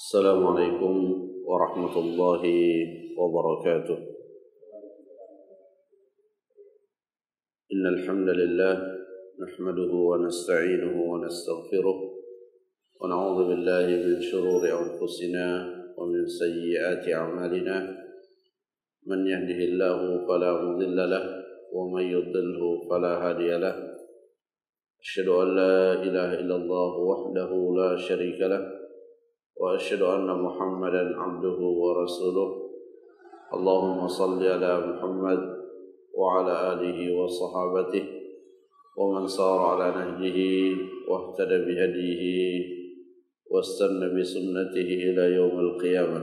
السلام عليكم ورحمة الله وبركاته. إن الحمد لله نحمده ونستعينه ونستغفره ونعوذ بالله من شرور أنفسنا ومن سيئات أعمالنا. من يهده الله فلا مضل له ومن يضلله فلا هادي له. أشهد أن لا إله إلا الله وحده لا شريك له وأشهد أن محمدا عبده ورسوله. اللهم صل على محمد وعلى آله وصحابته ومن سار على نهجه واهتدى بهديه واستنى بسنته إلى يوم القيامة.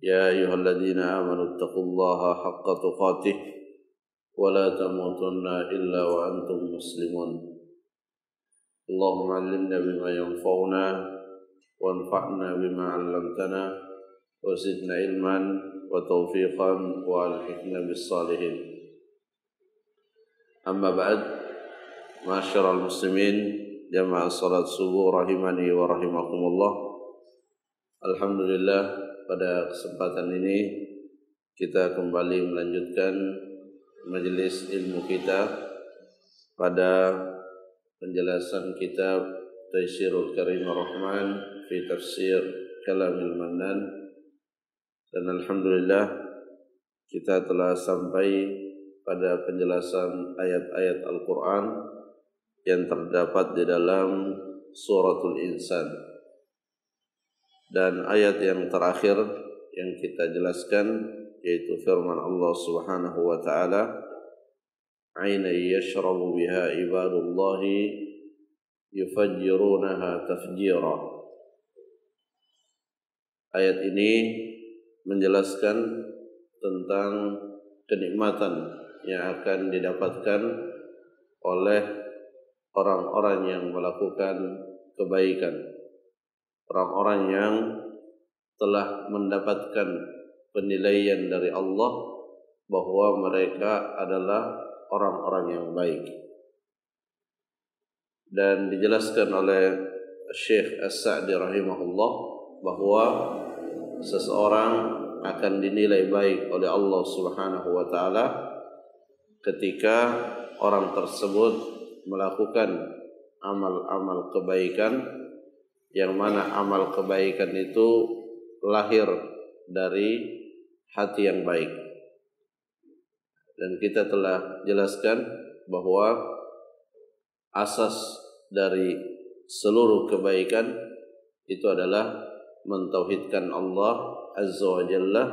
يا أيها الذين آمنوا اتقوا الله حق تقاته ولا تموتن إلا وأنتم مسلمون. اللهم علمنا بما ينفعنا وانفعنا بما علمتنا وزدنا علما وتوفيقا والحقنا بالصالحين. أما بعد، معاشر المسlimin jamaah salat subuh rahimani wa rahimakumullah. Alhamdulillah, pada kesempatan ini kita kembali melanjutkan majelis ilmu kita pada penjelasan kitab Taysirul Karim Ar-Rahman fi Tafsir Kalamil Mannan, dan alhamdulillah kita telah sampai pada penjelasan ayat-ayat Al-Quran yang terdapat di dalam Suratul Insan. Dan ayat yang terakhir yang kita jelaskan yaitu firman Allah Subhanahu wa taala, "Aina yashrabu biha ibadullahi yufajjirunaha tafjira." Ayat ini menjelaskan tentang kenikmatan yang akan didapatkan oleh orang-orang yang melakukan kebaikan, orang-orang yang telah mendapatkan penilaian dari Allah bahwa mereka adalah orang-orang yang baik. Dan dijelaskan oleh Syekh As-Sa'di rahimahullah bahwa seseorang akan dinilai baik oleh Allah Subhanahu wa taala ketika orang tersebut melakukan amal-amal kebaikan, yang mana amal kebaikan itu lahir dari hati yang baik. Dan kita telah jelaskan bahwa asas dari seluruh kebaikan itu adalah mentauhidkan Allah Azza wa Jalla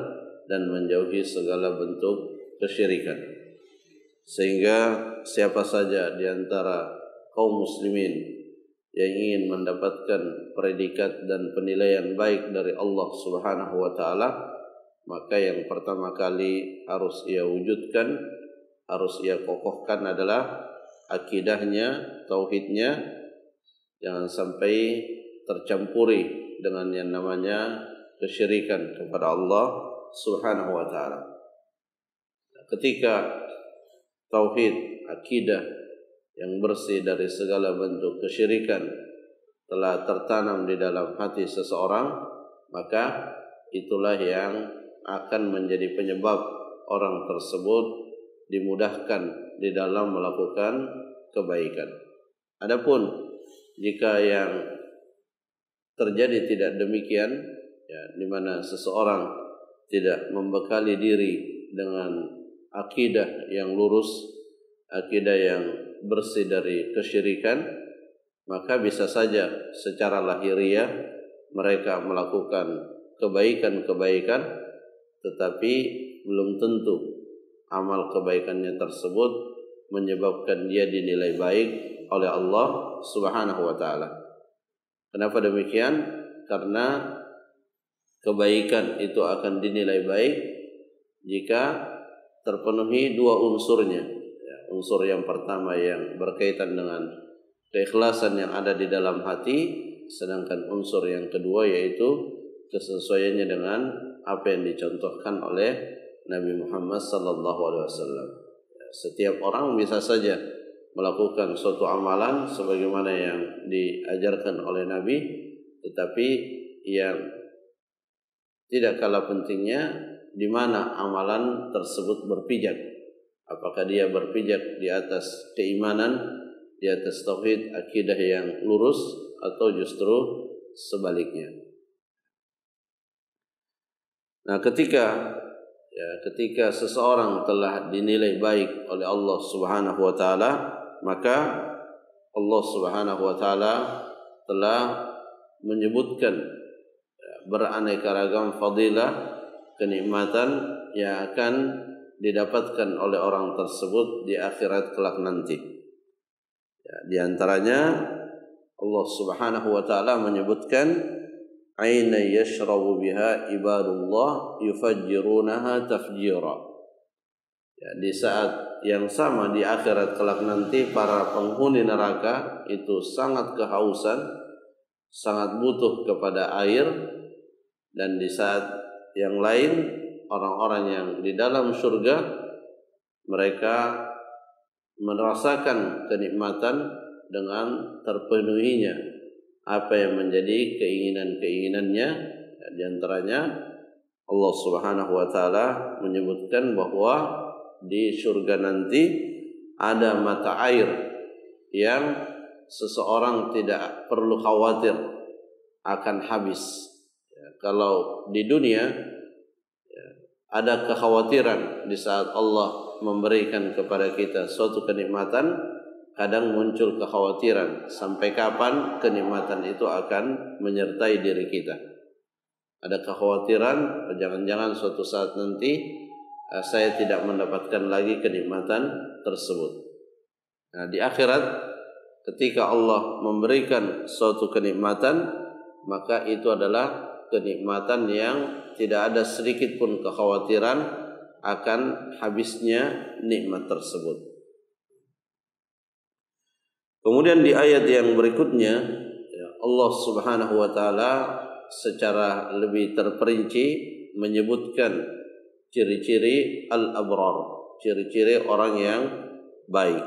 dan menjauhi segala bentuk kesyirikan. Sehingga siapa saja di antara kaum muslimin yang ingin mendapatkan predikat dan penilaian baik dari Allah Subhanahu wa taala, maka yang pertama kali harus ia wujudkan, harus ia kokohkan adalah akidahnya, tauhidnya. Jangan sampai tercampuri dengan yang namanya kesyirikan kepada Allah Subhanahu wa taala. Ketika tauhid, akidah yang bersih dari segala bentuk kesyirikan telah tertanam di dalam hati seseorang, maka itulah yang akan menjadi penyebab orang tersebut dimudahkan di dalam melakukan kebaikan. Adapun jika yang terjadi tidak demikian, ya, di mana seseorang tidak membekali diri dengan akidah yang lurus, akidah yang bersih dari kesyirikan, maka bisa saja secara lahiriah mereka melakukan kebaikan-kebaikan, tetapi belum tentu amal kebaikannya tersebut menyebabkan dia dinilai baik oleh Allah Subhanahu wa taala. Kenapa demikian? Karena kebaikan itu akan dinilai baik jika terpenuhi dua unsurnya. Unsur yang pertama yang berkaitan dengan keikhlasan yang ada di dalam hati, sedangkan unsur yang kedua yaitu kesesuaiannya dengan apa yang dicontohkan oleh Nabi Muhammad sallallahu alaihi wasallam. Setiap orang bisa saja melakukan suatu amalan sebagaimana yang diajarkan oleh Nabi, tetapi yang tidak kalah pentingnya, di mana amalan tersebut berpijak. Apakah dia berpijak di atas keimanan, di atas tauhid, akidah yang lurus, atau justru sebaliknya. Nah, ketika seseorang telah dinilai baik oleh Allah Subhanahu wa taala, maka Allah Subhanahu wa taala telah menyebutkan beraneka ragam fadilah, kenikmatan yang akan didapatkan oleh orang tersebut di akhirat kelak nanti. Di antaranya Allah Subhanahu wa taala menyebutkan aina yashrabu biha ibadullah yufajjirunaha tafjira. Di saat yang sama di akhirat kelak nanti, para penghuni neraka itu sangat kehausan, sangat butuh kepada air, dan di saat yang lain orang-orang yang di dalam surga mereka merasakan kenikmatan dengan terpenuhinya apa yang menjadi keinginan-keinginannya. Di antaranya Allah Subhanahu wa taala menyebutkan bahwa di surga nanti ada mata air yang seseorang tidak perlu khawatir akan habis. Kalau di dunia ada kekhawatiran di saat Allah memberikan kepada kita suatu kenikmatan, kadang muncul kekhawatiran sampai kapan kenikmatan itu akan menyertai diri kita. Ada kekhawatiran, jangan-jangan suatu saat nanti saya tidak mendapatkan lagi kenikmatan tersebut. Nah, di akhirat ketika Allah memberikan suatu kenikmatan, maka itu adalah kenikmatan yang tidak ada sedikit pun kekhawatiran akan habisnya nikmat tersebut. Kemudian di ayat yang berikutnya Allah Subhanahu wa taala secara lebih terperinci menyebutkan ciri-ciri al-abrar, ciri-ciri orang yang baik,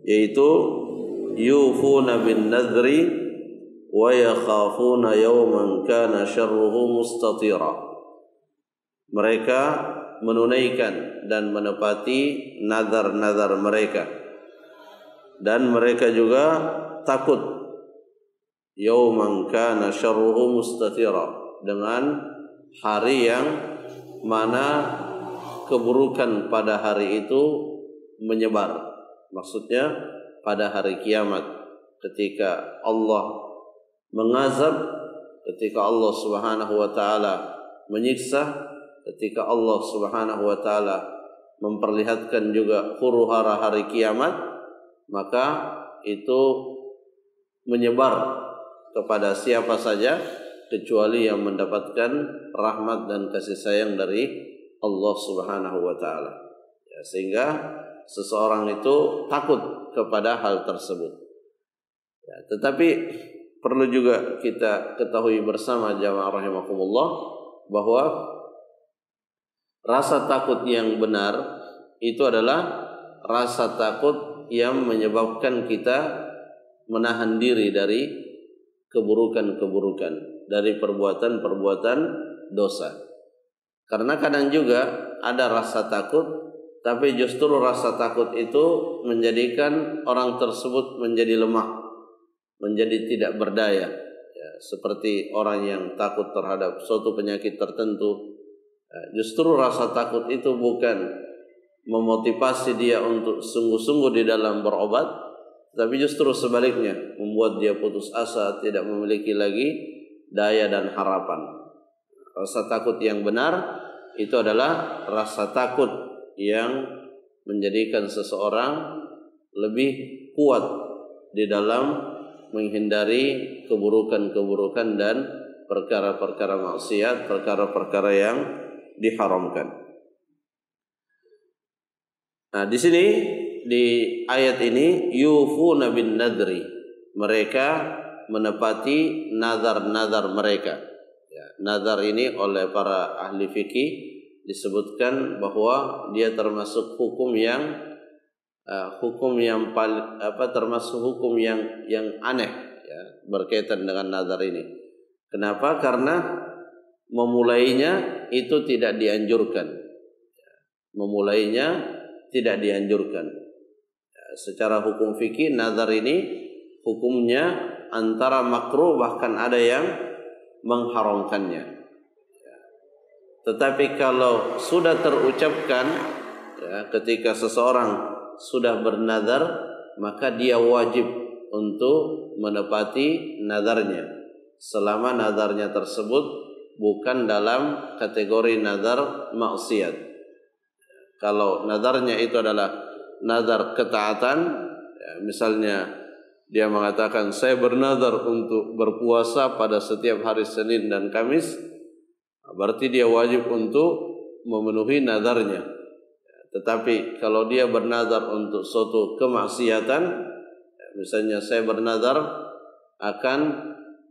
yaitu yufuna bin nadri wa yakhafuna yawman kana syarruhu mustatira. Mereka menunaikan dan menepati nazar-nazar mereka, dan mereka juga takut yawman kana syarruhu mustatira, dengan hari yang mana keburukan pada hari itu menyebar. Maksudnya pada hari kiamat, ketika Allah mengazab, ketika Allah Subhanahu wa taala menyiksa, ketika Allah Subhanahu wa taala memperlihatkan juga huru-hara hari kiamat, maka itu menyebar kepada siapa saja kecuali yang mendapatkan rahmat dan kasih sayang dari Allah Subhanahu wa taala. Sehingga seseorang itu takut kepada hal tersebut. Tetapi perlu juga kita ketahui bersama jamaah rahimakumullah bahwa rasa takut yang benar itu adalah rasa takut yang menyebabkan kita menahan diri dari keburukan-keburukan, dari perbuatan-perbuatan dosa. Karena kadang juga ada rasa takut, tapi justru rasa takut itu menjadikan orang tersebut menjadi lemah, menjadi tidak berdaya. Seperti orang yang takut terhadap suatu penyakit tertentu. Justru rasa takut itu bukan memotivasi dia untuk sungguh-sungguh di dalam berobat, tapi justru sebaliknya membuat dia putus asa, tidak memiliki lagi daya dan harapan. Rasa takut yang benar itu adalah rasa takut yang menjadikan seseorang lebih kuat di dalam menghindari keburukan-keburukan dan perkara-perkara maksiat, perkara-perkara yang diharamkan. Nah, di sini di ayat ini yufuna bin nadri, mereka menepati nazar-nazar mereka. Nazar ini oleh para ahli fikih disebutkan bahwa dia termasuk hukum yang termasuk hukum yang aneh, berkaitan dengan nazar ini. Kenapa? Karena memulainya itu tidak dianjurkan. Memulainya tidak dianjurkan. Secara hukum fikih nazar ini hukumnya antara makruh, bahkan ada yang mengharamkannya. Tetapi kalau sudah terucapkan, ketika seseorang sudah bernazar, maka dia wajib untuk menepati nazarnya selama nazarnya tersebut bukan dalam kategori nazar maksiat. Kalau nazarnya itu adalah nazar ketaatan, misalnya dia mengatakan saya bernazar untuk berpuasa pada setiap hari Senin dan Kamis, berarti dia wajib untuk memenuhi nazarnya. Tetapi kalau dia bernazar untuk suatu kemaksiatan, misalnya saya bernazar akan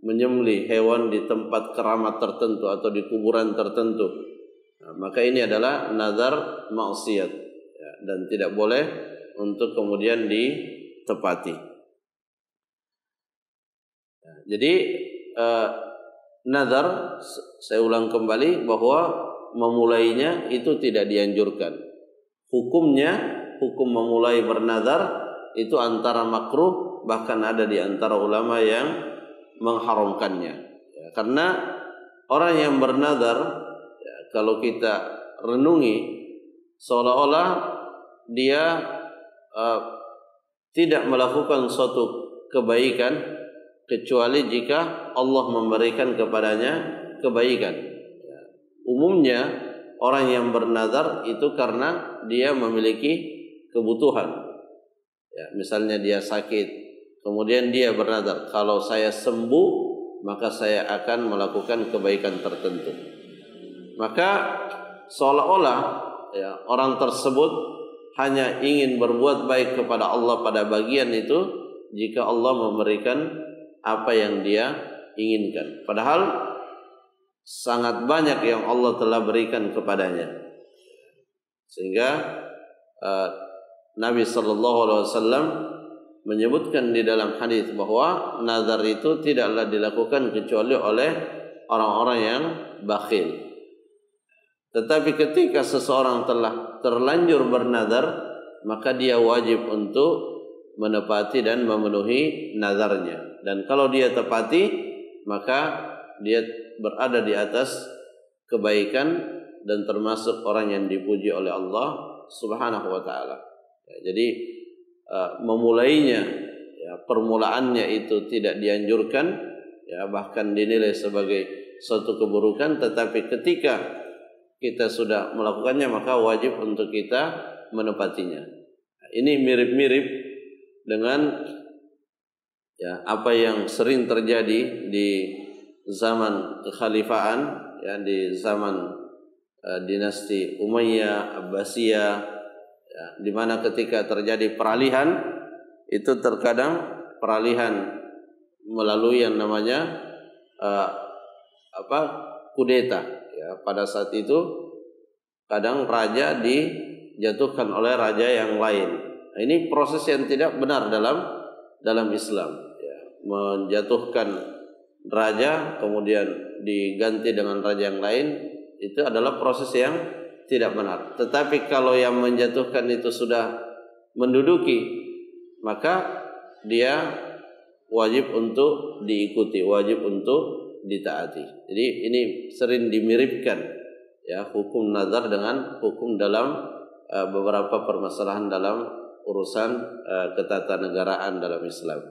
menyembelih hewan di tempat keramat tertentu atau di kuburan tertentu, maka ini adalah nazar maksiat, dan tidak boleh untuk kemudian ditepati. Jadi nazar, saya ulang kembali bahwa memulainya itu tidak dianjurkan. Hukumnya, hukum memulai bernazar itu antara makruh, bahkan ada di antara ulama yang mengharamkannya. Karena orang yang bernazar, kalau kita renungi, seolah-olah dia tidak melakukan suatu kebaikan kecuali jika Allah memberikan kepadanya kebaikan. Umumnya orang yang bernazar itu karena dia memiliki kebutuhan. Misalnya dia sakit, kemudian dia bernazar, kalau saya sembuh maka saya akan melakukan kebaikan tertentu. Maka seolah-olah orang tersebut hanya ingin berbuat baik kepada Allah pada bagian itu jika Allah memberikan apa yang dia inginkan. Padahal sangat banyak yang Allah telah berikan kepadanya. Sehingga Nabi SAW menyebutkan di dalam hadis bahwa nazar itu tidaklah dilakukan kecuali oleh orang-orang yang bakhil. Tetapi ketika seseorang telah terlanjur bernazar, maka dia wajib untuk menepati dan memenuhi nazarnya. Dan kalau dia tepati, maka dia berada di atas kebaikan dan termasuk orang yang dipuji oleh Allah Subhanahu wa taala. Jadi memulainya, permulaannya itu tidak dianjurkan, bahkan dinilai sebagai suatu keburukan. Tetapi ketika kita sudah melakukannya, maka wajib untuk kita menepatinya. Ini mirip-mirip dengan apa yang sering terjadi di zaman kekhalifahan, di zaman dinasti Umayyah, Abbasiyah, di mana ketika terjadi peralihan, itu terkadang peralihan melalui yang namanya kudeta. Pada saat itu kadang raja dijatuhkan oleh raja yang lain. Nah, ini proses yang tidak benar dalam Islam. Menjatuhkan raja kemudian diganti dengan raja yang lain, itu adalah proses yang tidak benar. Tetapi kalau yang menjatuhkan itu sudah menduduki, maka dia wajib untuk diikuti, wajib untuk ditaati. Jadi ini sering dimiripkan, hukum nazar dengan hukum dalam beberapa permasalahan dalam urusan ketatanegaraan dalam Islam.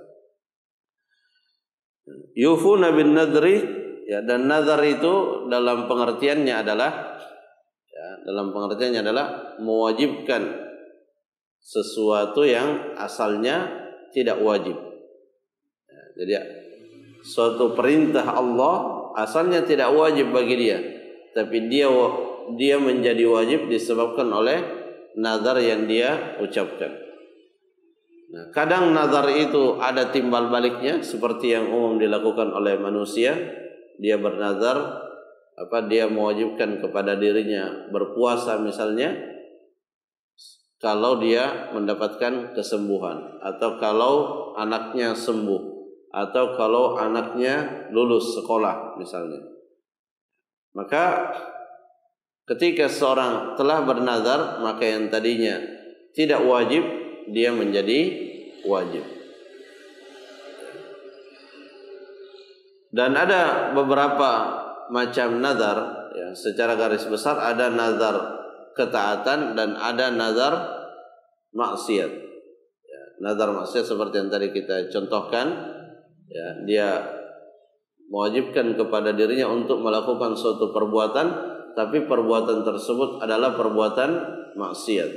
Yufuna bin nadri, dan nazar itu dalam pengertiannya adalah mewajibkan sesuatu yang asalnya tidak wajib. Jadi suatu perintah Allah asalnya tidak wajib bagi dia, tapi dia menjadi wajib disebabkan oleh nazar yang dia ucapkan. Nah, kadang nazar itu ada timbal baliknya, seperti yang umum dilakukan oleh manusia. Dia bernazar, dia mewajibkan kepada dirinya berpuasa misalnya, kalau dia mendapatkan kesembuhan, atau kalau anaknya sembuh, atau kalau anaknya lulus sekolah misalnya. Maka ketika seorang telah bernazar, maka yang tadinya tidak wajib dia menjadi wajib. Dan ada beberapa macam nazar, ya, secara garis besar ada nazar ketaatan dan ada nazar maksiat. Ya, nazar maksiat seperti yang tadi kita contohkan, ya, dia mewajibkan kepada dirinya untuk melakukan suatu perbuatan, tapi perbuatan tersebut adalah perbuatan maksiat.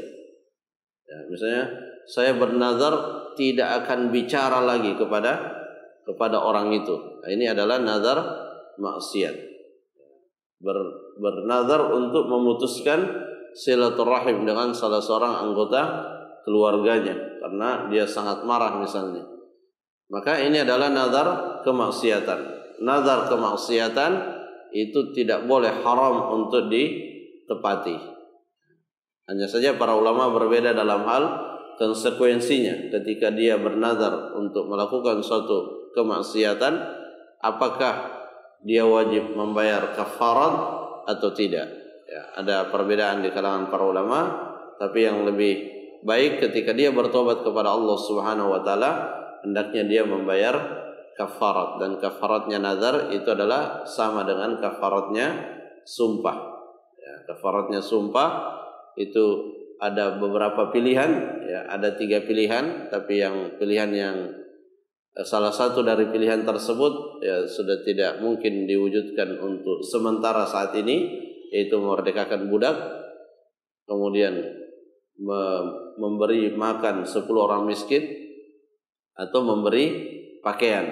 Ya, misalnya saya bernazar tidak akan bicara lagi kepada orang itu. Nah, ini adalah nazar maksiat. Bernazar untuk memutuskan silaturahim dengan salah seorang anggota keluarganya karena dia sangat marah misalnya. Maka ini adalah nazar kemaksiatan. Nazar kemaksiatan itu tidak boleh, haram untuk ditepati. Hanya saja para ulama berbeda dalam hal konsekuensinya. Ketika dia bernazar untuk melakukan suatu kemaksiatan, apakah dia wajib membayar kafarat atau tidak? Ya, ada perbedaan di kalangan para ulama, tapi yang lebih baik ketika dia bertobat kepada Allah Subhanahu wa taala, hendaknya dia membayar kafarat, dan kafaratnya nazar itu adalah sama dengan kafaratnya sumpah. Ya, kafaratnya sumpah itu ada beberapa pilihan, ya, ada 3 pilihan, tapi yang pilihan yang salah satu dari pilihan tersebut ya sudah tidak mungkin diwujudkan untuk sementara saat ini, yaitu memerdekakan budak, kemudian memberi makan 10 orang miskin, atau memberi pakaian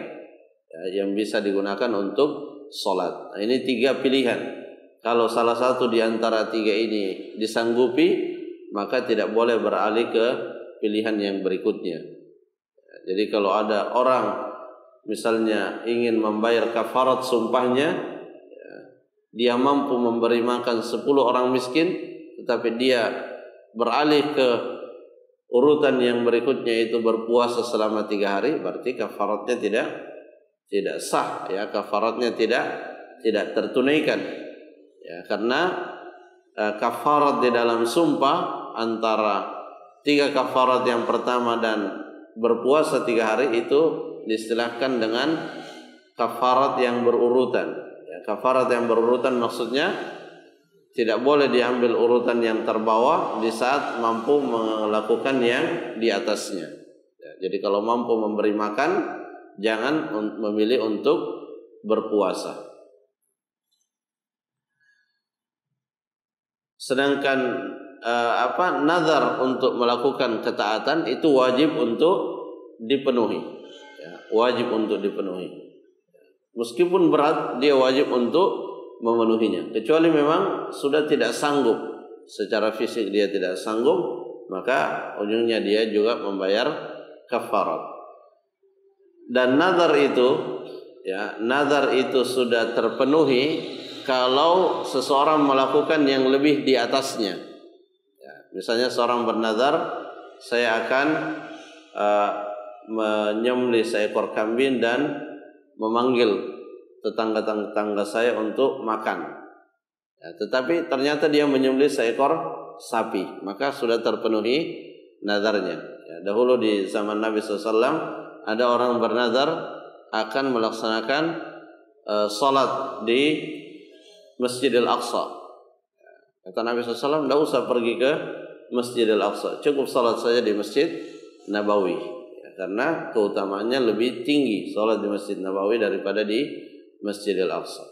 ya, yang bisa digunakan untuk sholat. Nah, ini 3 pilihan. Kalau salah satu di antara 3 ini disanggupi, maka tidak boleh beralih ke pilihan yang berikutnya. Jadi kalau ada orang misalnya ingin membayar kafarat sumpahnya, ya, dia mampu memberi makan 10 orang miskin, tetapi dia beralih ke urutan yang berikutnya itu berpuasa selama 3 hari, berarti kafaratnya tidak sah, ya, kafaratnya tidak tertunaikan, ya, karena kafarat di dalam sumpah antara 3 kafarat yang pertama dan berpuasa 3 hari itu diistilahkan dengan kafarat yang berurutan. Ya, kafarat yang berurutan maksudnya tidak boleh diambil urutan yang terbawah di saat mampu melakukan yang di atasnya. Ya, jadi kalau mampu memberi makan, jangan memilih untuk berpuasa. Sedangkan nazar untuk melakukan ketaatan itu wajib untuk dipenuhi, ya, wajib untuk dipenuhi. Meskipun berat, dia wajib untuk memenuhinya. Kecuali memang sudah tidak sanggup, secara fisik dia tidak sanggup, maka ujungnya dia juga membayar kafarat. Dan nazar itu, ya, nazar itu sudah terpenuhi kalau seseorang melakukan yang lebih di atasnya. Misalnya seorang bernazar, saya akan menyembelih seekor kambing dan memanggil tetangga-tetangga saya untuk makan. Ya, tetapi ternyata dia menyembelih seekor sapi, maka sudah terpenuhi nazarnya. Ya, dahulu di zaman Nabi SAW ada orang bernazar akan melaksanakan salat di Masjidil Aqsa. Kata Nabi SAW, tidak usah pergi ke Masjidil Aqsa, cukup salat saja di Masjid Nabawi, ya, karena keutamaannya lebih tinggi salat di Masjid Nabawi daripada di Masjidil Aqsa.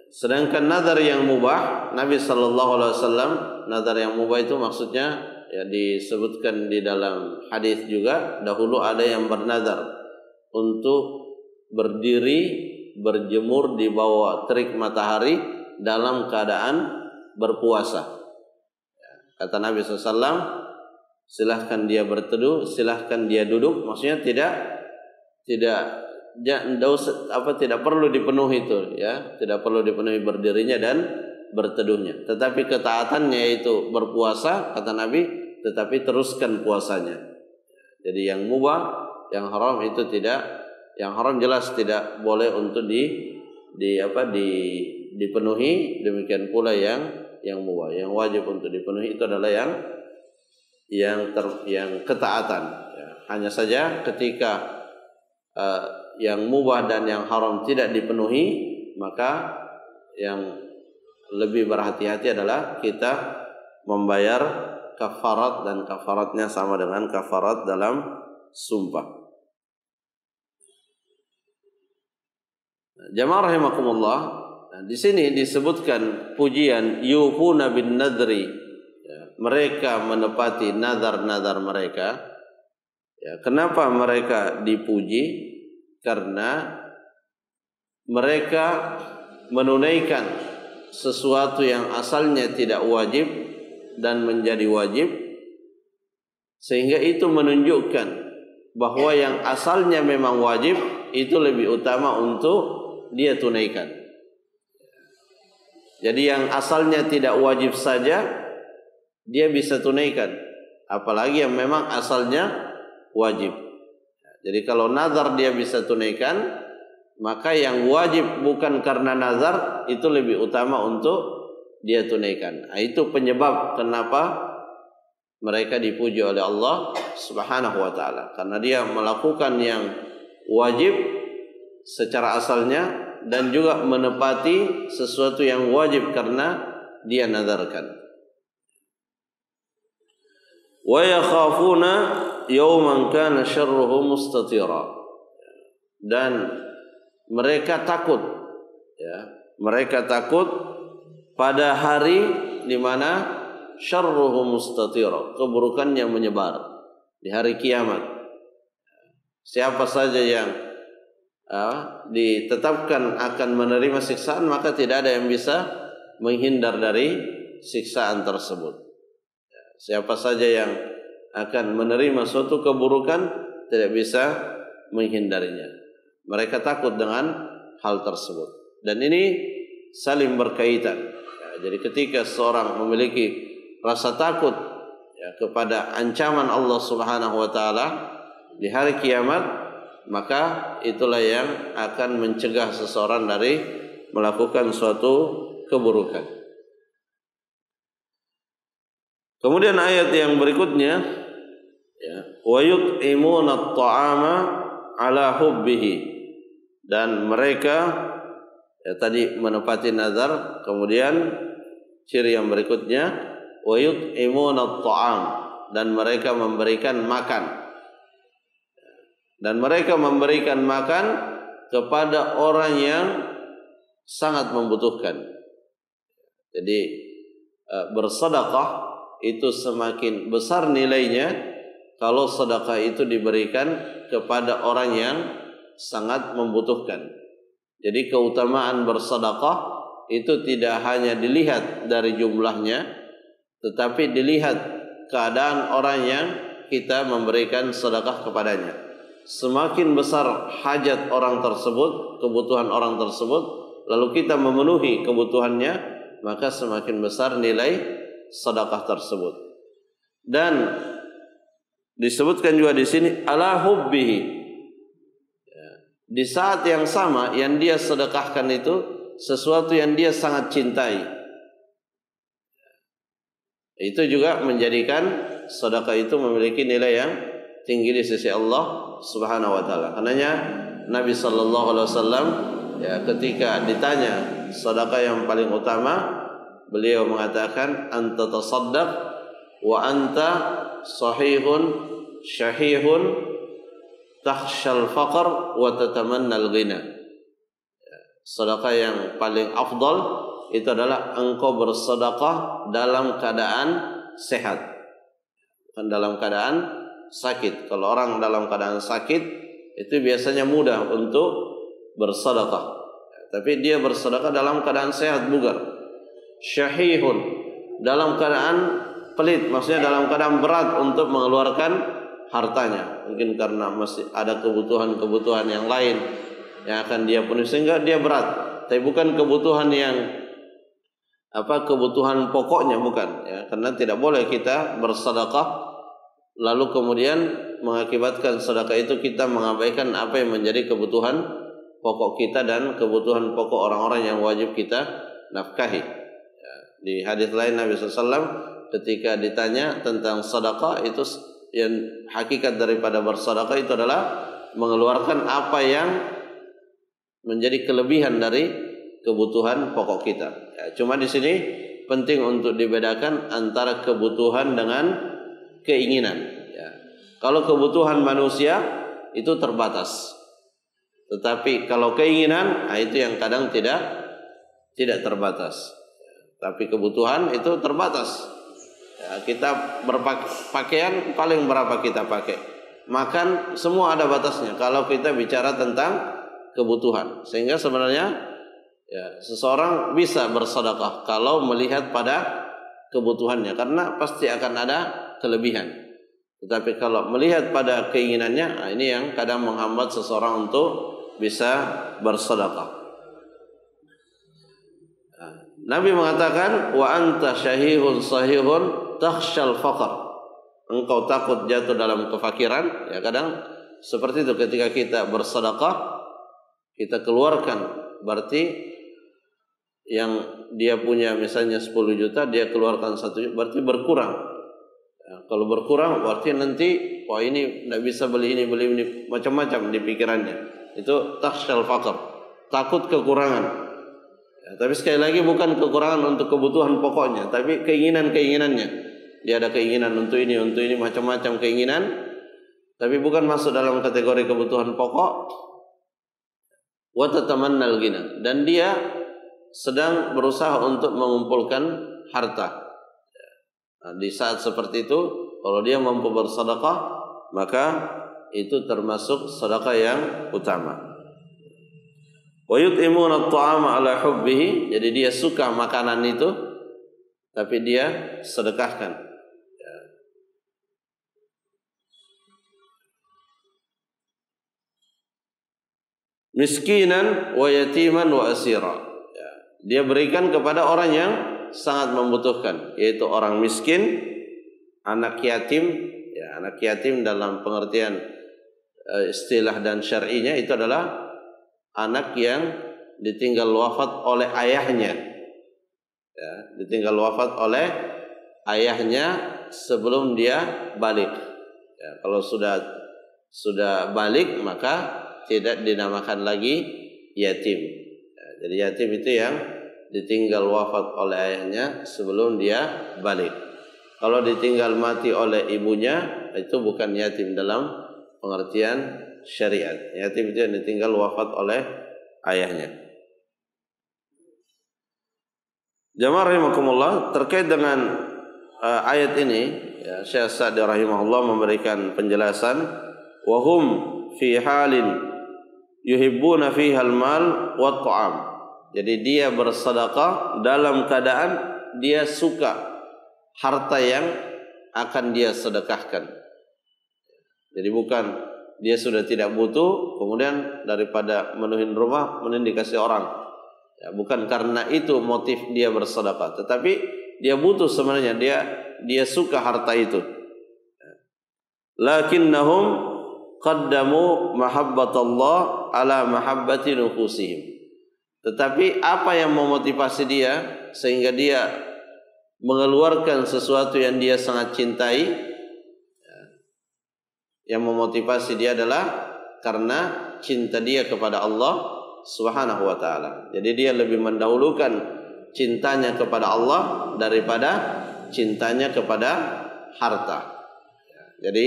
Sedangkan nazar yang mubah, Nabi SAW, nazar yang mubah itu maksudnya ya disebutkan di dalam hadis juga, dahulu ada yang bernazar untuk berdiri berjemur di bawah terik matahari dalam keadaan berpuasa. Kata Nabi SAW, silahkan dia berteduh, silahkan dia duduk. Maksudnya tidak perlu dipenuhi itu, ya, tidak perlu dipenuhi berdirinya dan berteduhnya. Tetapi ketaatannya itu berpuasa, kata Nabi, tetapi teruskan puasanya. Jadi yang mubah yang haram itu tidak, yang haram jelas tidak boleh untuk dipenuhi. Demikian pula yang mubah, yang wajib untuk dipenuhi itu adalah yang ketaatan. Ya. Hanya saja ketika yang mubah dan yang haram tidak dipenuhi, maka yang lebih berhati-hati adalah kita membayar kafarat, dan kafaratnya sama dengan kafarat dalam sumpah. Jamaah rahimakumullah, di sini disebutkan pujian yufuna bin nadri, ya, mereka menepati nazar-nazar mereka. Ya, kenapa mereka dipuji? Karena mereka menunaikan sesuatu yang asalnya tidak wajib dan menjadi wajib, sehingga itu menunjukkan bahwa yang asalnya memang wajib itu lebih utama untuk dia tunaikan. Jadi yang asalnya tidak wajib saja dia bisa tunaikan, apalagi yang memang asalnya wajib. Jadi kalau nazar dia bisa tunaikan, maka yang wajib bukan karena nazar itu lebih utama untuk dia tunaikan. Itu penyebab kenapa mereka dipuji oleh Allah Subhanahu wa taala, karena dia melakukan yang wajib secara asalnya dan juga menepati sesuatu yang wajib karena dia nazarkan. Wa yakhafuna yawman kana syarruhu mustatira, dan mereka takut, ya, mereka takut pada hari di mana syarruhu mustatira, keburukannya menyebar di hari kiamat. Siapa saja yang ditetapkan akan menerima siksaan, maka tidak ada yang bisa menghindar dari siksaan tersebut. Siapa saja yang akan menerima suatu keburukan tidak bisa menghindarinya. Mereka takut dengan hal tersebut, dan ini saling berkaitan. Ya, jadi ketika seorang memiliki rasa takut, ya, kepada ancaman Allah Subhanahu wa taala di hari kiamat, maka itulah yang akan mencegah seseorang dari melakukan suatu keburukan. Kemudian ayat yang berikutnya, ya, wa yut'imuna at-ta'ama ala hubbihi, dan mereka, ya, tadi menepati nazar. Kemudian ciri yang berikutnya, wa yut'imuna at-ta'am, dan mereka memberikan makan, dan mereka memberikan makan kepada orang yang sangat membutuhkan. Jadi bersedekah itu semakin besar nilainya kalau sedekah itu diberikan kepada orang yang sangat membutuhkan. Jadi keutamaan bersedekah itu tidak hanya dilihat dari jumlahnya, tetapi dilihat keadaan orang yang kita memberikan sedekah kepadanya. Semakin besar hajat orang tersebut, kebutuhan orang tersebut, lalu kita memenuhi kebutuhannya, maka semakin besar nilai sedekah tersebut. Dan disebutkan juga di sini ala hubbihi, di saat yang sama yang dia sedekahkan itu sesuatu yang dia sangat cintai. Itu juga menjadikan sedekah itu memiliki nilai yang tinggi di sisi Allah Subhanahu wa taala. Karenanya Nabi sallallahu alaihi wasallam, ya, ketika ditanya sedekah yang paling utama, beliau mengatakan anta tasaddaq wa anta sahihun syahihun takhshal faqr wa tatamanna al-ghina. Sedekah yang paling afdal itu adalah engkau bersedekah dalam keadaan sehat, bukan dalam keadaan sakit. Kalau orang dalam keadaan sakit itu biasanya mudah untuk bersedekah, tapi dia bersedekah dalam keadaan sehat, bugar. Syahihun, dalam keadaan pelit, maksudnya dalam keadaan berat untuk mengeluarkan hartanya, mungkin karena masih ada kebutuhan-kebutuhan yang lain yang akan dia penuhi sehingga dia berat. Tapi bukan kebutuhan yang kebutuhan pokoknya, bukan, ya, karena tidak boleh kita bersedekah lalu kemudian mengakibatkan sedekah itu kita mengabaikan apa yang menjadi kebutuhan pokok kita dan kebutuhan pokok orang-orang yang wajib kita nafkahi. Ya, di hadis lain Nabi SAW ketika ditanya tentang sedekah, itu yang hakikat daripada bersedekah itu adalah mengeluarkan apa yang menjadi kelebihan dari kebutuhan pokok kita. Ya, cuma di sini penting untuk dibedakan antara kebutuhan dengan keinginan. Ya. Kalau kebutuhan manusia itu terbatas, tetapi kalau keinginan, itu yang kadang tidak terbatas. Ya. Tapi kebutuhan itu terbatas. Ya, kita berpakaian paling berapa kita pakai? Makan semua ada batasnya. Kalau kita bicara tentang kebutuhan, sehingga sebenarnya ya, seseorang bisa bersedekah kalau melihat pada kebutuhannya, karena pasti akan ada kelebihan. Tetapi kalau melihat pada keinginannya, ini yang kadang menghambat seseorang untuk bisa bersedekah. Nabi mengatakan, wa anta syahihun sahihun takhshal faqr. Engkau takut jatuh dalam kefakiran. Ya, kadang seperti itu ketika kita bersedekah, kita keluarkan, berarti yang dia punya misalnya 10 juta, dia keluarkan 1 juta, berarti berkurang. Ya, kalau berkurang berarti nanti, wah ini tidak bisa beli ini, macam-macam di pikirannya. Itu takhshal faqr, takut kekurangan. Ya, tapi sekali lagi bukan kekurangan untuk kebutuhan pokoknya, tapi keinginannya. Dia ada keinginan untuk ini, macam-macam keinginan, tapi bukan masuk dalam kategori kebutuhan pokok. Wa tatamannal ghina, dan dia sedang berusaha untuk mengumpulkan harta. Nah, di saat seperti itu, kalau dia mampu bersedekah, maka itu termasuk sedekah yang utama. Wa yut'imuna at-ta'ama ala hubbihi, jadi dia suka makanan itu, tapi dia sedekahkan. Miskinan wa yatiman wa asira. Ya, dia berikan kepada orang yang sangat membutuhkan, yaitu orang miskin, anak yatim. Ya, anak yatim dalam pengertian istilah dan syar'inya itu adalah anak yang ditinggal wafat oleh ayahnya. Ya, ditinggal wafat oleh ayahnya sebelum dia balik. Ya, kalau sudah balik maka tidak dinamakan lagi yatim. Ya, jadi yatim itu yang ditinggal wafat oleh ayahnya sebelum dia balik. Kalau ditinggal mati oleh ibunya, itu bukan yatim dalam pengertian syariat. Yatim itu yang ditinggal wafat oleh ayahnya. Jamaah rahimakumullah, terkait dengan ayat ini, ya, Syekh Sa'di rahimahullah memberikan penjelasan, wa hum fi halin yuhibbuna fihal mal wa ta'am. Jadi dia bersedekah dalam keadaan dia suka harta yang akan dia sedekahkan. Jadi bukan dia sudah tidak butuh, kemudian daripada menuhin rumah mending dikasih orang. Ya, bukan karena itu motif dia bersedekah, tetapi dia butuh sebenarnya, dia suka harta itu. Lakinnahum qaddamu mahabbatallah ala mahabbati nufusihim. Tetapi apa yang memotivasi dia sehingga dia mengeluarkan sesuatu yang dia sangat cintai, yang memotivasi dia adalah karena cinta dia kepada Allah Subhanahu wa ta'ala. Jadi dia lebih mendahulukan cintanya kepada Allah daripada cintanya kepada harta. Jadi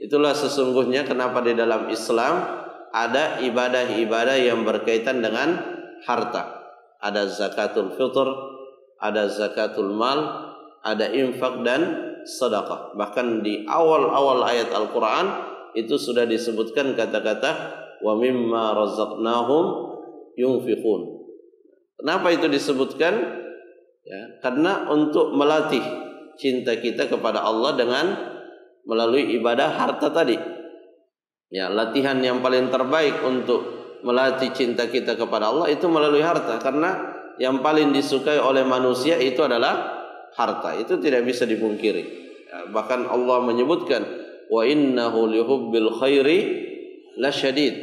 itulah sesungguhnya kenapa di dalam Islam ada ibadah-ibadah yang berkaitan dengan harta. Ada zakatul fitr, ada zakatul mal, ada infak dan sedekah. Bahkan di awal-awal ayat Al-Quran itu sudah disebutkan kata-kata wa mimma razaqnahum yunfiqun. Kenapa itu disebutkan? Ya, karena untuk melatih cinta kita kepada Allah dengan melalui ibadah harta tadi. Ya, latihan yang paling terbaik untuk melatih cinta kita kepada Allah itu melalui harta, karena yang paling disukai oleh manusia itu adalah harta. Itu tidak bisa dipungkiri. Ya, bahkan Allah menyebutkan wa innahu lihubbil khairi lasyadid.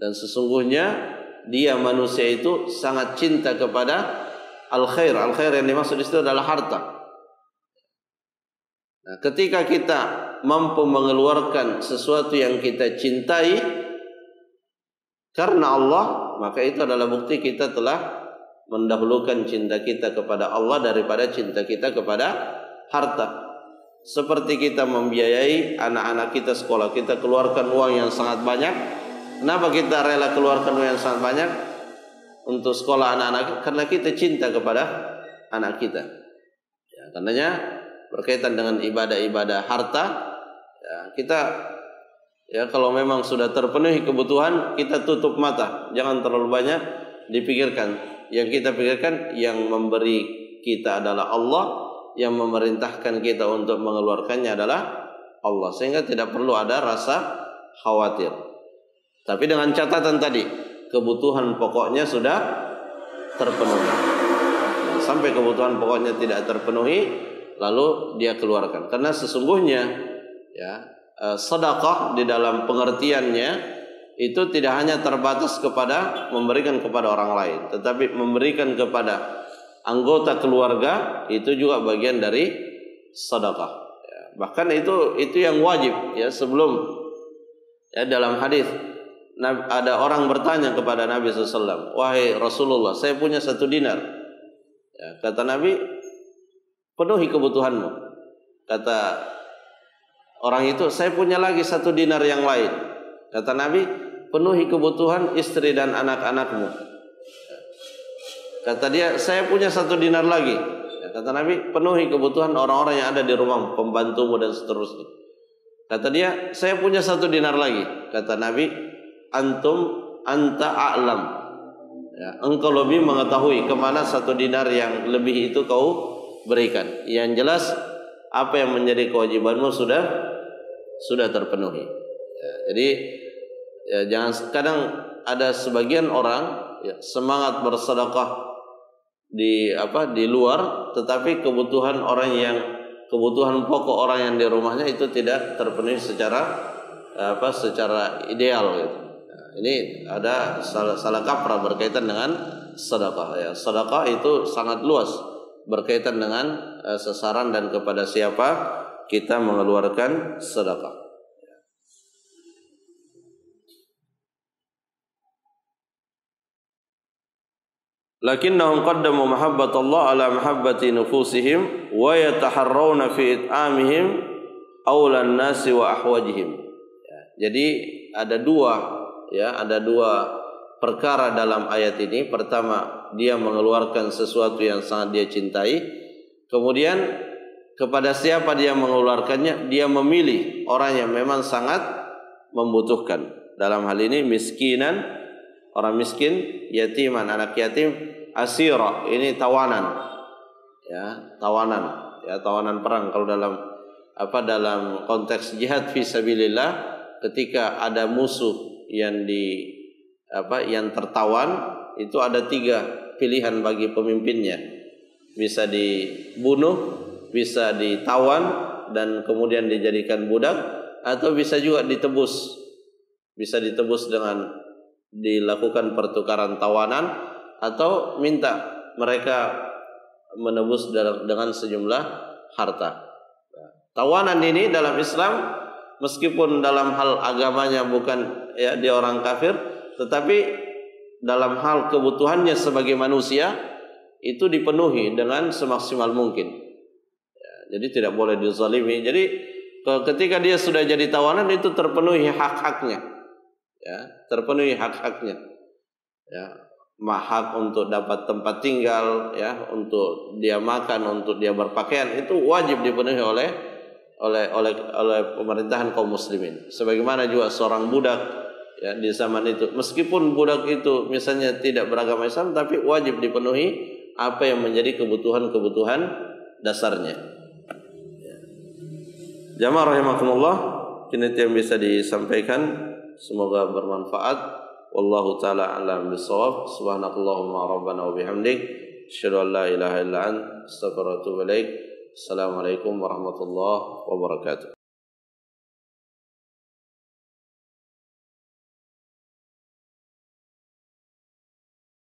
Dan sesungguhnya dia manusia itu sangat cinta kepada al-khair. Al-khair yang dimaksud di situ adalah harta. Nah, ketika kita mampu mengeluarkan sesuatu yang kita cintai karena Allah, maka itu adalah bukti kita telah mendahulukan cinta kita kepada Allah daripada cinta kita kepada harta. Seperti kita membiayai anak-anak kita sekolah, kita keluarkan uang yang sangat banyak. Kenapa kita rela keluarkan uang yang sangat banyak untuk sekolah anak-anak? Karena kita cinta kepada anak kita. Ya, karenanya berkaitan dengan ibadah-ibadah harta, ya, kita ya kalau memang sudah terpenuhi kebutuhan, kita tutup mata, jangan terlalu banyak dipikirkan. Yang kita pikirkan, yang memberi kita adalah Allah, yang memerintahkan kita untuk mengeluarkannya adalah Allah, sehingga tidak perlu ada rasa khawatir. Tapi dengan catatan tadi, kebutuhan pokoknya sudah terpenuhi. Sampai kebutuhan pokoknya tidak terpenuhi, lalu dia keluarkan. Karena sesungguhnya ya, sedekah di dalam pengertiannya itu tidak hanya terbatas kepada memberikan kepada orang lain, tetapi memberikan kepada anggota keluarga itu juga bagian dari sedekah. Ya, bahkan itu yang wajib ya. Sebelum ya, dalam hadis ada orang bertanya kepada Nabi SAW, wahai Rasulullah, saya punya 1 dinar. Ya, kata Nabi, penuhi kebutuhanmu. Kata orang itu, saya punya lagi 1 dinar yang lain. Kata Nabi, penuhi kebutuhan istri dan anak-anakmu. Kata dia, saya punya 1 dinar lagi. Kata Nabi, penuhi kebutuhan orang-orang yang ada di rumah, pembantumu dan seterusnya. Kata dia, saya punya 1 dinar lagi. Kata Nabi, anta a'lam. Ya, engkau lebih mengetahui kemana 1 dinar yang lebih itu kau berikan. Yang jelas apa yang menjadi kewajibanmu sudah terpenuhi. Ya, jadi ya, jangan kadang ada sebagian orang ya, semangat bersedekah di luar, tetapi kebutuhan pokok orang yang di rumahnya itu tidak terpenuhi secara ideal gitu. Nah, ini ada salah kaprah berkaitan dengan sedekah ya. Sedekah itu sangat luas berkaitan dengan sasaran dan kepada siapa kita mengeluarkan sedekah. Lakinnahum qaddamu mahabbatallah ala mahabbati nufusihim wa yataharrawna fi it'amihim awlan nasi wa ahwajihim. Ya, jadi ada dua perkara dalam ayat ini. Pertama, dia mengeluarkan sesuatu yang sangat dia cintai. Kemudian kepada siapa dia mengeluarkannya, dia memilih orang yang memang sangat membutuhkan. Dalam hal ini miskinan, orang miskin, yatiman, anak yatim, asira, ini tawanan. Ya, tawanan perang. Kalau dalam konteks jihad fi sabilillah, ketika ada musuh yang tertawan, itu ada 3 pilihan bagi pemimpinnya. Bisa dibunuh, bisa ditawan dan kemudian dijadikan budak, atau bisa juga ditebus. Bisa ditebus dengan dilakukan pertukaran tawanan, atau minta mereka menebus dengan sejumlah harta. Tawanan ini dalam Islam, meskipun dalam hal agamanya bukan ya dia orang kafir, tetapi dalam hal kebutuhannya sebagai manusia itu dipenuhi dengan semaksimal mungkin. Ya, jadi tidak boleh dizalimi. Jadi ketika dia sudah jadi tawanan, itu terpenuhi hak-haknya. Ya, terpenuhi hak-haknya. Ya, hak untuk dapat tempat tinggal, ya, untuk dia makan, untuk dia berpakaian, itu wajib dipenuhi oleh pemerintahan kaum muslimin. Sebagaimana juga seorang budak ya di zaman itu, meskipun budak itu misalnya tidak beragama Islam, tapi wajib dipenuhi apa yang menjadi kebutuhan dasarnya. Ya. Jamaah rahimakumullah, ini yang bisa disampaikan, semoga bermanfaat. Wallahu taala a'lam bissawab. Subhanakallahumma rabbana wa bihamdik, asyhadu an la ilaha illa anta, astaghfiruka wa atubu ilaik. Assalamualaikum warahmatullahi wabarakatuh.